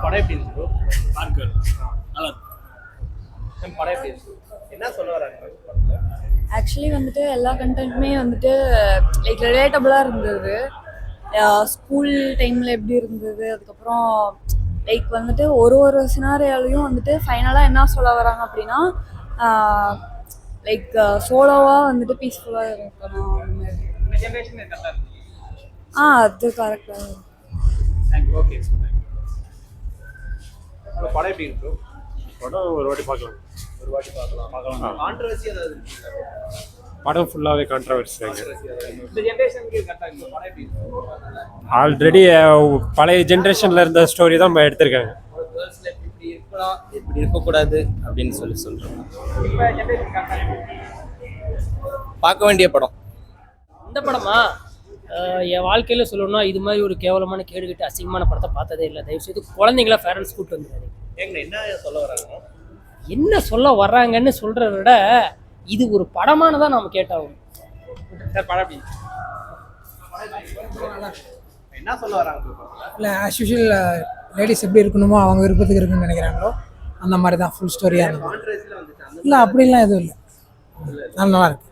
படம் எப்படி இருக்கு ப்ரோ? பார்க்க நல்லா படம் எப்படி இருக்கு? என்ன சொல்ல வராங்க? ஆக்சுவலி வந்துட்டு எல்லா கண்டென்ட்டுமே வந்துட்டு லைக் ரிலேட்டபுளாக இருந்தது. ஸ்கூல் டைமில் எப்படி இருந்தது, அதுக்கப்புறம் லைக் வந்துட்டு ஒரு சினாரியாலையும் வந்துட்டு ஃபைனலாக என்ன சொல்ல வராங்க அப்படின்னா லைக் சோலோவாக வந்துட்டு பீஸ்ஃபுல்லாக இருக்கணும் அந்த மாதிரி. இந்த ஜெனரேஷன் கரெக்டாக இருக்கு. அது கரெக்டாக. ஓகே. படம் எப்படி இருக்கு? படம் ஒரு வாட்டி பார்க்கலாம். கான்ட்ரோவர்சி ஏதாவது இருக்குங்களா? படம் ஃபுல்லாகவே கான்ட்ரவர்சி தாங்க. இந்த ஜெனரேஷனுக்கு கரெக்டாக இருக்கு. படம் எப்படி இருக்கு? ஆல்ரெடி பழைய ஜென்ரேஷனில் இருந்த ஸ்டோரி தான் எடுத்திருக்காங்க. ஒரு கேர்ள்ஸ் லைஃப் இப்படி இருக்கலாம், இப்படி இருக்கக்கூடாது அப்படின்னு சொல்கிறோம். இப்போ ஜெனரேஷன் கரெக்டாக இருக்கு. பார்க்க வேண்டிய படம். இந்த படமா என் வாழ்க்கையில் சொல்லணும்னா இது மாதிரி ஒரு கேவலமான கேடுகட்டு அசிங்கமான படத்தை பார்த்ததே இல்லை. தயவுசெய்து குழந்தைங்கள பேரண்ட்ஸ் கூப்பிட்டு வந்துடுறாங்க. ஏங்க என்ன சொல்ல வராங்க? என்ன சொல்ல வர்றாங்கன்னு சொல்கிறத விட இது ஒரு படமானதான் நாம் கேட்டாகும். சார் படம் எப்படி? என்ன சொல்ல வராங்க? இல்லை ஆஸ் யூஷுவல் லேடிஸ் எப்படி இருக்கணுமோ அவங்க விருப்பத்துக்கு இருக்குன்னு நினைக்கிறாங்களோ அந்த மாதிரி தான் ஃபுல் ஸ்டோரியாக இருக்கும். கான்ட்ரோவர்சியில் வந்துச்சு. இல்லை அப்படிலாம் எதுவும் இல்லை, நல்லா இருக்கு.